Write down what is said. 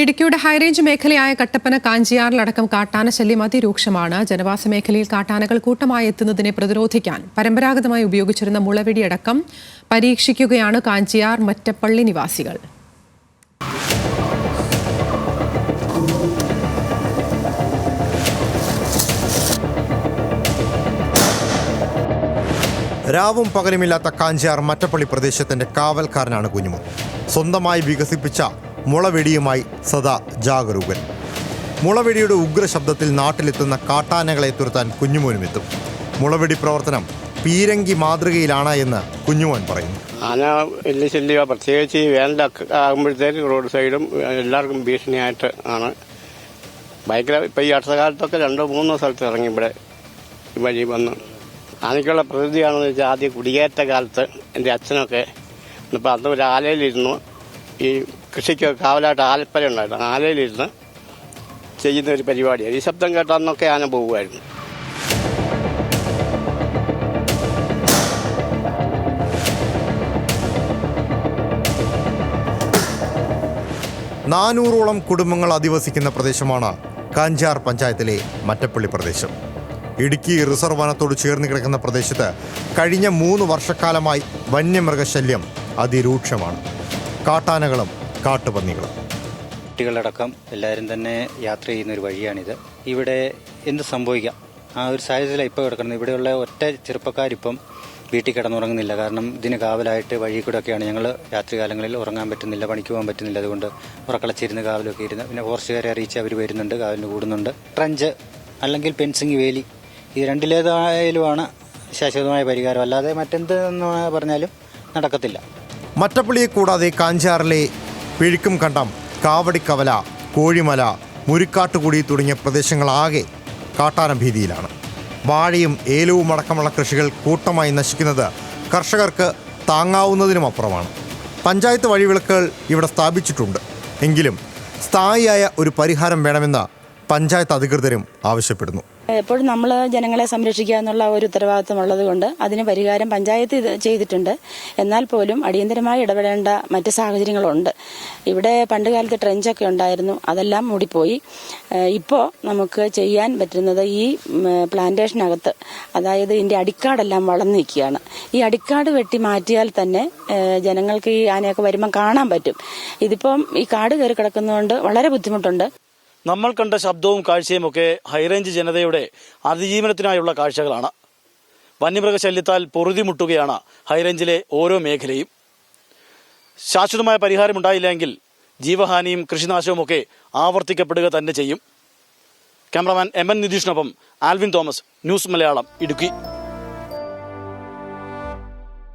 ഇടുക്കിയുടെ ഹൈറേഞ്ച് മേഖലയായ കട്ടപ്പന കാഞ്ചിയാറിലടക്കം കാട്ടാന ശല്യം അതിരൂക്ഷമാണ്. ജനവാസ മേഖലയിൽ കാട്ടാനകൾ കൂട്ടമായി എത്തുന്നതിനെ പ്രതിരോധിക്കാൻ പരമ്പരാഗതമായി ഉപയോഗിച്ചിരുന്ന മുളവെടിയടക്കം പരീക്ഷിക്കുകയാണ് കാഞ്ചിയാർ മറ്റപ്പള്ളി നിവാസികൾ. രാവും പകലുമില്ലാത്ത കാഞ്ചിയാർ മറ്റപ്പള്ളി പ്രദേശത്തിന്റെ കാവൽക്കാരനാണ് കുഞ്ഞുമോൻ. സ്വന്തമായി വികസിപ്പിച്ച മുളവെടിയുമായി സദാ ജാഗരൂകൻ. മുളവെടിയുടെ ഉഗ്രശബ്ദത്തിൽ നാട്ടിലെത്തുന്ന കാട്ടാനകളെ തുരത്താൻ കുഞ്ഞുമോനും എത്തും. മുളവെടി പ്രവർത്തനം പീരങ്കി മാതൃകയിലാണ് എന്ന് കുഞ്ഞുമോൻ പറയുന്നു. ആന വലിയ ശല്യ, പ്രത്യേകിച്ച് വേനലൊക്കെ ആകുമ്പോഴത്തേക്ക് റോഡ് സൈഡും എല്ലാവർക്കും ഭീഷണിയായിട്ട് ആണ്. ബൈക്കിൽ ഇപ്പം ഈ അടുത്ത കാലത്തൊക്കെ 2-3 സ്ഥലത്ത് ഇറങ്ങി ഇവിടെ വഴി വന്ന്. ആനയ്ക്കുള്ള പ്രകൃതിയാണെന്ന് വെച്ചാൽ ആദ്യം കുടിയേറ്റ കാലത്ത് എൻ്റെ അച്ഛനൊക്കെ ഇപ്പം അന്ന് ഒരു ആലയിലിരുന്നു, ഈ കൃഷിക്ക് കാവലായിട്ട് ആലപ്പര ഉണ്ടായിരുന്നു, ആലയിലിരുന്ന് ചെയ്യുന്ന ഒരു പരിപാടിയാണ്. ഈ ശബ്ദം കേട്ട അന്നൊക്കെ ആന പോകുമായിരുന്നു. നാനൂറോളം കുടുംബങ്ങൾ അധിവസിക്കുന്ന പ്രദേശമാണ് കാഞ്ചിയാർ പഞ്ചായത്തിലെ മറ്റപ്പള്ളി പ്രദേശം. ഇടുക്കി റിസർവ് വനത്തോട് ചേർന്ന് കിടക്കുന്ന പ്രദേശത്ത് കഴിഞ്ഞ 3 വർഷക്കാലമായി വന്യമൃഗശല്യം അതിരൂക്ഷമാണ്. കാട്ടാനകളും കാട്ടുപന്നികളും. കുട്ടികളടക്കം എല്ലാവരും തന്നെ യാത്ര ചെയ്യുന്ന ഒരു വഴിയാണിത്. ഇവിടെ എന്ത് സംഭവിക്കാം ആ ഒരു സാഹചര്യത്തിലാണ് ഇപ്പോൾ കിടക്കുന്നത്. ഇവിടെയുള്ള ഒറ്റ ചെറുപ്പക്കാരിപ്പം വീട്ടിൽ കിടന്നുറങ്ങുന്നില്ല. കാരണം ഇതിന് കാവലായിട്ട് വഴി കൂടെ ഒക്കെയാണ് ഞങ്ങൾ രാത്രികാലങ്ങളിൽ ഉറങ്ങാൻ പറ്റുന്നില്ല, പണിക്ക് പോകാൻ പറ്റുന്നില്ല. അതുകൊണ്ട് ഉറക്കളച്ചിരുന്ന് കാവലൊക്കെ ഇരുന്ന് പിന്നെ ഫോറസ്റ്റുകാരെ അറിയിച്ച് അവർ വരുന്നുണ്ട്, കാവലിന് കൂടുന്നുണ്ട്. ട്രഞ്ച് അല്ലെങ്കിൽ ഫെൻസിങ് വേലി, ഈ രണ്ടിലേതായാലുമാണ് ശാശ്വതമായ പരിഹാരം. അല്ലാതെ മറ്റെന്തെന്ന് പറഞ്ഞാലും നടക്കത്തില്ല. മറ്റപ്പള്ളിയെ കൂടാതെ കാഞ്ചിയാറിലെ പിഴിക്കും കണ്ടം, കാവടിക്കവല, കോഴിമല, മുരിക്കാട്ടുകുടി തുടങ്ങിയ പ്രദേശങ്ങളാകെ കാട്ടാന ഭീതിയിലാണ്. വാഴയും ഏലവും അടക്കമുള്ള കൃഷികൾ കൂട്ടമായി നശിക്കുന്നത് കർഷകർക്ക് താങ്ങാവുന്നതിനുമപ്പുറമാണ്. പഞ്ചായത്ത് വഴിവിളക്കുകൾ ഇവിടെ സ്ഥാപിച്ചിട്ടുണ്ട്. എങ്കിലും സ്ഥായിയായ ഒരു പരിഹാരം വേണമെന്ന് പഞ്ചായത്ത് അധികൃതരും ആവശ്യപ്പെടുന്നു. എപ്പോഴും നമ്മൾ ജനങ്ങളെ സംരക്ഷിക്കുക എന്നുള്ള ഒരു ഉത്തരവാദിത്വം ഉള്ളതുകൊണ്ട് അതിന് പരിഹാരം പഞ്ചായത്ത് ചെയ്തിട്ടുണ്ട്. എന്നാൽ പോലും അടിയന്തരമായി ഇടപെടേണ്ട മറ്റ് സാഹചര്യങ്ങളുണ്ട്. ഇവിടെ പണ്ട് കാലത്ത് ട്രെഞ്ചൊക്കെ ഉണ്ടായിരുന്നു, അതെല്ലാം മൂടിപ്പോയി. ഇപ്പോൾ നമുക്ക് ചെയ്യാൻ പറ്റുന്നത് ഈ പ്ലാന്റേഷനകത്ത്, അതായത് ഇതിൻ്റെ അടിക്കാടെല്ലാം വളർന്നു നിൽക്കുകയാണ്. ഈ അടിക്കാട് വെട്ടി മാറ്റിയാൽ തന്നെ ജനങ്ങൾക്ക് ഈ ആനയൊക്കെ വരുമ്പം കാണാൻ പറ്റും. ഇതിപ്പം ഈ കാട് കയറി കിടക്കുന്നതുകൊണ്ട് വളരെ ബുദ്ധിമുട്ടുണ്ട്. നമ്മൾ കണ്ട ശബ്ദവും കാഴ്ചയും ഒക്കെ ഹൈറേഞ്ച് ജനതയുടെ അതിജീവനത്തിനായുള്ള കാഴ്ചകളാണ്. വന്യമൃഗശല്യത്താൽ പൊറുതിമുട്ടുകയാണ് ഹൈറേഞ്ചിലെ ഓരോ മേഖലയും. ശാശ്വതമായ പരിഹാരമുണ്ടായില്ലെങ്കിൽ ജീവഹാനിയും കൃഷിനാശവും ഒക്കെ ആവർത്തിക്കപ്പെടുക തന്നെ ചെയ്യും. ക്യാമറാമാൻ MN നിതീഷിനൊപ്പം ആൽവിൻ തോമസ്, ന്യൂസ് മലയാളം, ഇടുക്കി.